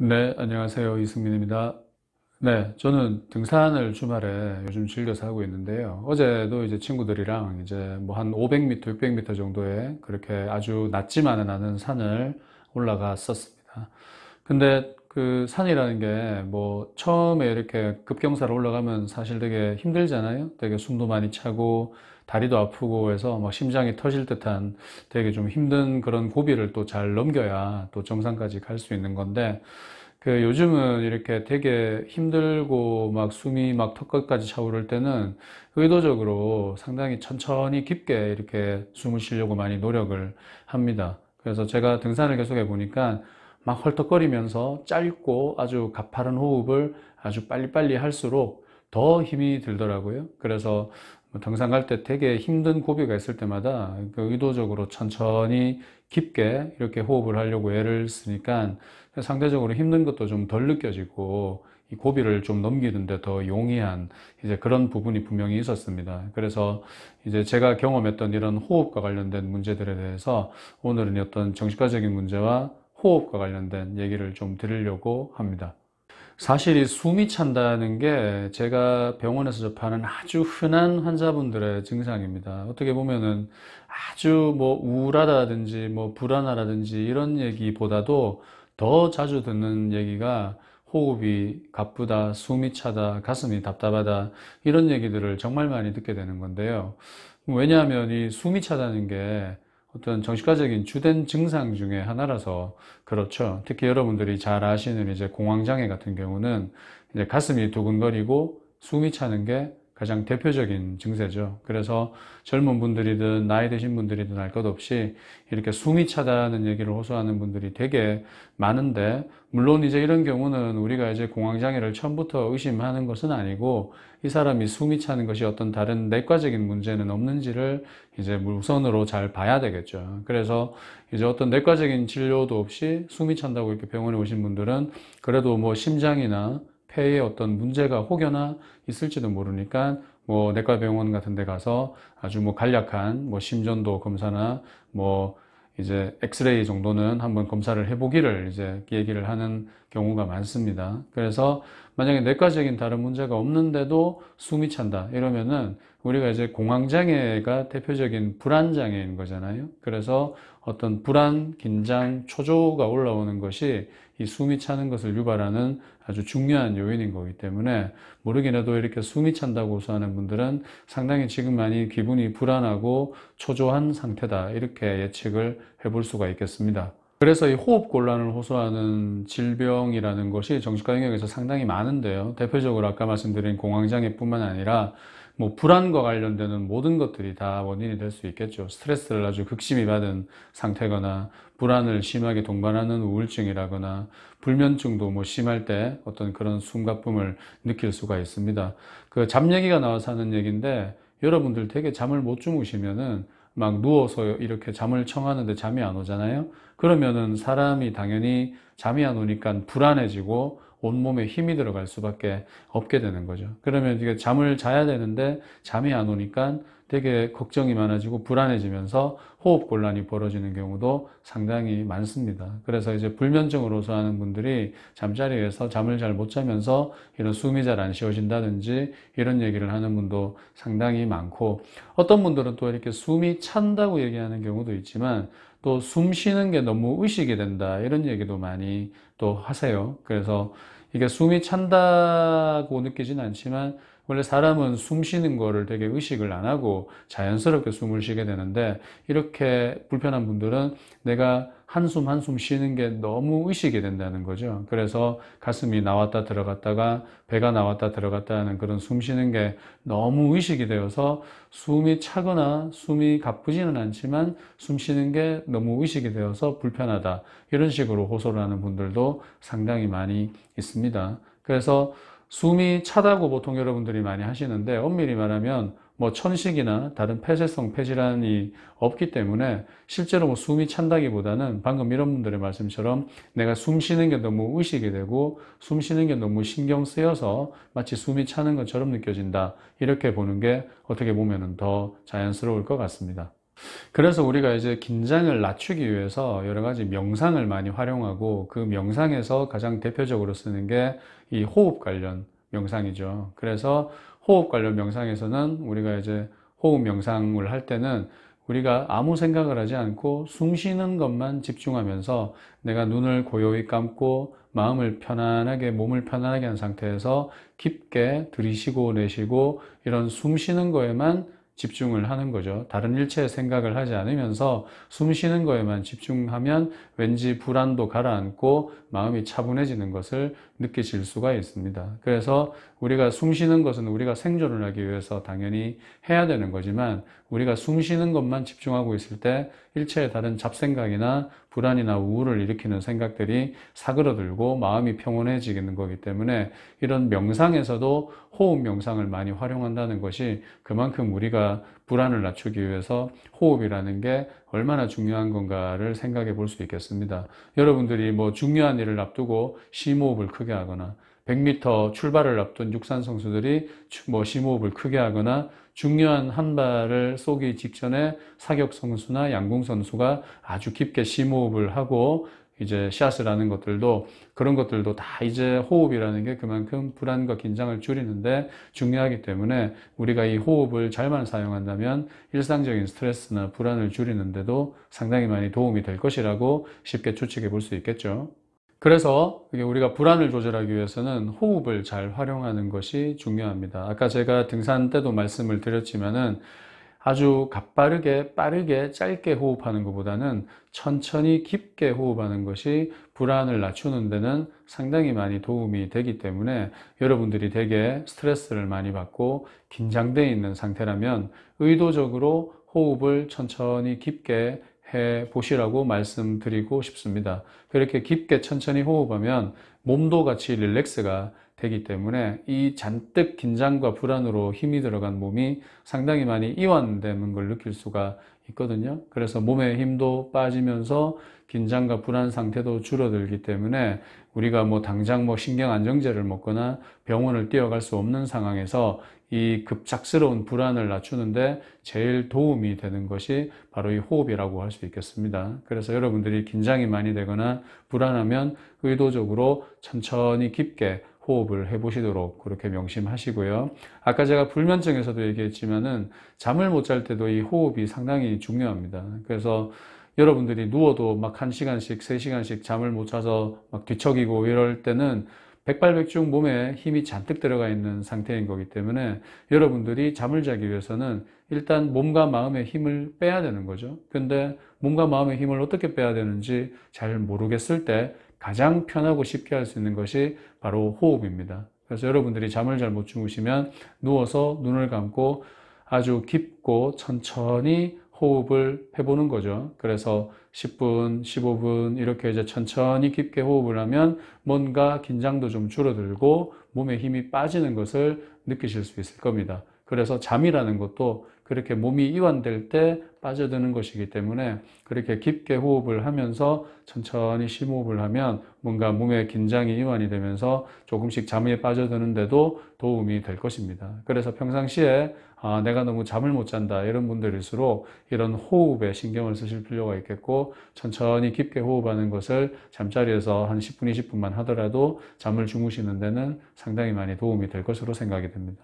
네, 안녕하세요. 이승민입니다. 네, 저는 등산을 주말에 요즘 즐겨서 하고 있는데요. 어제도 이제 친구들이랑 이제 뭐 한 500m, 600m 정도의 그렇게 아주 낮지만은 않은 산을 올라갔었습니다. 근데 그 산이라는 게 뭐 처음에 이렇게 급경사로 올라가면 사실 되게 힘들잖아요. 되게 숨도 많이 차고 다리도 아프고 해서 막 심장이 터질 듯한 되게 좀 힘든 그런 고비를 또 잘 넘겨야 또 정상까지 갈 수 있는 건데 그 요즘은 이렇게 되게 힘들고 막 숨이 막 턱까지 차오를 때는 의도적으로 상당히 천천히 깊게 이렇게 숨을 쉬려고 많이 노력을 합니다. 그래서 제가 등산을 계속해 보니까 막 헐떡거리면서 짧고 아주 가파른 호흡을 아주 빨리빨리 할수록 더 힘이 들더라고요. 그래서 뭐 등산 갈 때 되게 힘든 고비가 있을 때마다 그 의도적으로 천천히 깊게 이렇게 호흡을 하려고 애를 쓰니까 상대적으로 힘든 것도 좀 덜 느껴지고 이 고비를 좀 넘기는데 더 용이한 이제 그런 부분이 분명히 있었습니다. 그래서 이제 제가 경험했던 이런 호흡과 관련된 문제들에 대해서 오늘은 어떤 정신과적인 문제와 호흡과 관련된 얘기를 좀 드리려고 합니다. 사실 이 숨이 찬다는 게 제가 병원에서 접하는 아주 흔한 환자분들의 증상입니다. 어떻게 보면은 아주 뭐 우울하다든지 뭐 불안하다든지 이런 얘기보다도 더 자주 듣는 얘기가 호흡이 가쁘다, 숨이 차다, 가슴이 답답하다 이런 얘기들을 정말 많이 듣게 되는 건데요. 왜냐하면 이 숨이 차다는 게 어떤 정신과적인 주된 증상 중에 하나라서 그렇죠. 특히 여러분들이 잘 아시는 이제 공황장애 같은 경우는 이제 가슴이 두근거리고 숨이 차는 게 가장 대표적인 증세죠. 그래서 젊은 분들이든 나이 드신 분들이든 알 것 없이 이렇게 숨이 차다는 얘기를 호소하는 분들이 되게 많은데, 물론 이제 이런 경우는 우리가 이제 공황장애를 처음부터 의심하는 것은 아니고 이 사람이 숨이 차는 것이 어떤 다른 내과적인 문제는 없는지를 이제 우선으로 잘 봐야 되겠죠. 그래서 이제 어떤 내과적인 진료도 없이 숨이 찬다고 이렇게 병원에 오신 분들은 그래도 뭐 심장이나 폐에 어떤 문제가 혹여나 있을지도 모르니까 뭐 내과 병원 같은 데 가서 아주 뭐 간략한 뭐 심전도 검사나 뭐 이제 엑스레이 정도는 한번 검사를 해보기를 이제 얘기를 하는 경우가 많습니다. 그래서 만약에 내과적인 다른 문제가 없는데도 숨이 찬다 이러면은 우리가 이제 공황장애가 대표적인 불안장애인 거잖아요. 그래서 어떤 불안, 긴장, 초조가 올라오는 것이 이 숨이 차는 것을 유발하는 아주 중요한 요인인 거기 때문에 모르긴 해도 이렇게 숨이 찬다고 호소하는 분들은 상당히 지금 많이 기분이 불안하고 초조한 상태다 이렇게 예측을 해볼 수가 있겠습니다. 그래서 이 호흡곤란을 호소하는 질병이라는 것이 정신과 영역에서 상당히 많은데요. 대표적으로 아까 말씀드린 공황장애뿐만 아니라 뭐 불안과 관련되는 모든 것들이 다 원인이 될 수 있겠죠. 스트레스를 아주 극심히 받은 상태거나 불안을 심하게 동반하는 우울증이라거나 불면증도 뭐 심할 때 어떤 그런 숨가쁨을 느낄 수가 있습니다. 그 잠 얘기가 나와서 하는 얘기인데 여러분들 되게 잠을 못 주무시면은 막 누워서 이렇게 잠을 청하는데 잠이 안 오잖아요. 그러면은 사람이 당연히 잠이 안 오니까 불안해지고 온몸에 힘이 들어갈 수밖에 없게 되는 거죠. 그러면 이게 잠을 자야 되는데 잠이 안 오니까 되게 걱정이 많아지고 불안해지면서 호흡 곤란이 벌어지는 경우도 상당히 많습니다. 그래서 이제 불면증으로 호소하는 분들이 잠자리에서 잠을 잘 못 자면서 이런 숨이 잘 안 쉬어진다든지 이런 얘기를 하는 분도 상당히 많고, 어떤 분들은 또 이렇게 숨이 찬다고 얘기하는 경우도 있지만 또 숨 쉬는 게 너무 의식이 된다 이런 얘기도 많이 또 하세요. 그래서 이게 숨이 찬다고 느끼진 않지만 원래 사람은 숨 쉬는 거를 되게 의식을 안 하고 자연스럽게 숨을 쉬게 되는데, 이렇게 불편한 분들은 내가 한숨 한숨 쉬는 게 너무 의식이 된다는 거죠. 그래서 가슴이 나왔다 들어갔다가 배가 나왔다 들어갔다 하는 그런 숨 쉬는 게 너무 의식이 되어서 숨이 차거나 숨이 가쁘지는 않지만 숨 쉬는 게 너무 의식이 되어서 불편하다 이런 식으로 호소를 하는 분들도 상당히 많이 있습니다. 그래서 숨이 차다고 보통 여러분들이 많이 하시는데 엄밀히 말하면 뭐 천식이나 다른 폐쇄성 폐질환이 없기 때문에 실제로 뭐 숨이 찬다기보다는 방금 이런 분들의 말씀처럼 내가 숨 쉬는 게 너무 의식이 되고 숨 쉬는 게 너무 신경 쓰여서 마치 숨이 차는 것처럼 느껴진다 이렇게 보는 게 어떻게 보면은 더 자연스러울 것 같습니다. 그래서 우리가 이제 긴장을 낮추기 위해서 여러 가지 명상을 많이 활용하고 그 명상에서 가장 대표적으로 쓰는 게 이 호흡 관련 명상이죠. 그래서 호흡 관련 명상에서는 우리가 이제 호흡 명상을 할 때는 우리가 아무 생각을 하지 않고 숨 쉬는 것만 집중하면서 내가 눈을 고요히 감고 마음을 편안하게, 몸을 편안하게 한 상태에서 깊게 들이쉬고 내쉬고 이런 숨 쉬는 거에만 집중을 하는 거죠. 다른 일체의 생각을 하지 않으면서 숨 쉬는 거에만 집중하면 왠지 불안도 가라앉고 마음이 차분해지는 것을 느끼실 수가 있습니다. 그래서 우리가 숨 쉬는 것은 우리가 생존을 하기 위해서 당연히 해야 되는 거지만 우리가 숨 쉬는 것만 집중하고 있을 때 일체의 다른 잡생각이나 불안이나 우울을 일으키는 생각들이 사그러들고 마음이 평온해지는 거기 때문에 이런 명상에서도 호흡 명상을 많이 활용한다는 것이 그만큼 우리가 불안을 낮추기 위해서 호흡이라는 게 얼마나 중요한 건가를 생각해 볼 수 있겠습니다. 여러분들이 뭐 중요한 일을 앞두고 심호흡을 크게 하거나 100m 출발을 앞둔 육산 선수들이 뭐 심호흡을 크게 하거나 중요한 한 발을 쏘기 직전에 사격 선수나 양궁 선수가 아주 깊게 심호흡을 하고 이제 샷을 하는 것들도 그런 것들도 다 이제 호흡이라는 게 그만큼 불안과 긴장을 줄이는데 중요하기 때문에 우리가 이 호흡을 잘만 사용한다면 일상적인 스트레스나 불안을 줄이는데도 상당히 많이 도움이 될 것이라고 쉽게 추측해 볼 수 있겠죠. 그래서 우리가 불안을 조절하기 위해서는 호흡을 잘 활용하는 것이 중요합니다. 아까 제가 등산 때도 말씀을 드렸지만은 아주 가빠르게 빠르게 짧게 호흡하는 것보다는 천천히 깊게 호흡하는 것이 불안을 낮추는 데는 상당히 많이 도움이 되기 때문에 여러분들이 되게 스트레스를 많이 받고 긴장되어 있는 상태라면 의도적으로 호흡을 천천히 깊게 해 보시라고 말씀드리고 싶습니다. 그렇게 깊게 천천히 호흡하면 몸도 같이 릴렉스가 되기 때문에 이 잔뜩 긴장과 불안으로 힘이 들어간 몸이 상당히 많이 이완되는 걸 느낄 수가 있거든요. 그래서 몸의 힘도 빠지면서 긴장과 불안 상태도 줄어들기 때문에 우리가 뭐 당장 뭐 신경 안정제를 먹거나 병원을 뛰어갈 수 없는 상황에서 이 급작스러운 불안을 낮추는데 제일 도움이 되는 것이 바로 이 호흡이라고 할 수 있겠습니다. 그래서 여러분들이 긴장이 많이 되거나 불안하면 의도적으로 천천히 깊게 호흡을 해보시도록 그렇게 명심하시고요. 아까 제가 불면증에서도 얘기했지만은 잠을 못 잘 때도 이 호흡이 상당히 중요합니다. 그래서 여러분들이 누워도 막 1시간씩, 3시간씩 잠을 못 자서 막 뒤척이고 이럴 때는 백발백중 몸에 힘이 잔뜩 들어가 있는 상태인 거기 때문에 여러분들이 잠을 자기 위해서는 일단 몸과 마음의 힘을 빼야 되는 거죠. 근데 몸과 마음의 힘을 어떻게 빼야 되는지 잘 모르겠을 때 가장 편하고 쉽게 할 수 있는 것이 바로 호흡입니다. 그래서 여러분들이 잠을 잘 못 주무시면 누워서 눈을 감고 아주 깊고 천천히 호흡을 해보는 거죠. 그래서 10분, 15분 이렇게 이제 천천히 깊게 호흡을 하면 뭔가 긴장도 좀 줄어들고 몸에 힘이 빠지는 것을 느끼실 수 있을 겁니다. 그래서 잠이라는 것도 그렇게 몸이 이완될 때 빠져드는 것이기 때문에 그렇게 깊게 호흡을 하면서 천천히 심호흡을 하면 뭔가 몸의 긴장이 이완이 되면서 조금씩 잠에 빠져드는데도 도움이 될 것입니다. 그래서 평상시에 내가 너무 잠을 못 잔다 이런 분들일수록 이런 호흡에 신경을 쓰실 필요가 있겠고 천천히 깊게 호흡하는 것을 잠자리에서 한 10분, 20분만 하더라도 잠을 주무시는 데는 상당히 많이 도움이 될 것으로 생각이 됩니다.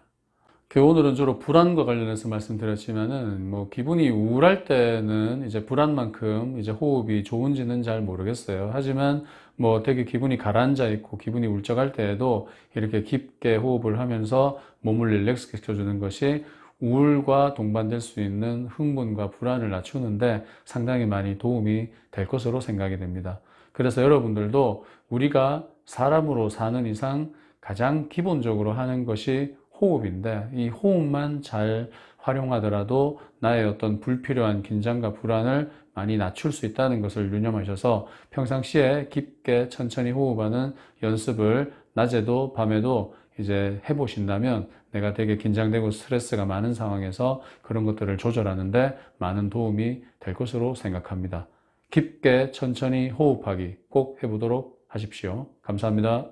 오늘은 주로 불안과 관련해서 말씀드렸지만은 뭐 기분이 우울할 때는 이제 불안만큼 이제 호흡이 좋은지는 잘 모르겠어요. 하지만 뭐 되게 기분이 가라앉아 있고 기분이 울적할 때에도 이렇게 깊게 호흡을 하면서 몸을 릴렉스 시켜주는 것이 우울과 동반될 수 있는 흥분과 불안을 낮추는데 상당히 많이 도움이 될 것으로 생각이 됩니다. 그래서 여러분들도 우리가 사람으로 사는 이상 가장 기본적으로 하는 것이 호흡인데 이 호흡만 잘 활용하더라도 나의 어떤 불필요한 긴장과 불안을 많이 낮출 수 있다는 것을 유념하셔서 평상시에 깊게 천천히 호흡하는 연습을 낮에도 밤에도 이제 해보신다면 내가 되게 긴장되고 스트레스가 많은 상황에서 그런 것들을 조절하는데 많은 도움이 될 것으로 생각합니다. 깊게 천천히 호흡하기 꼭 해보도록 하십시오. 감사합니다.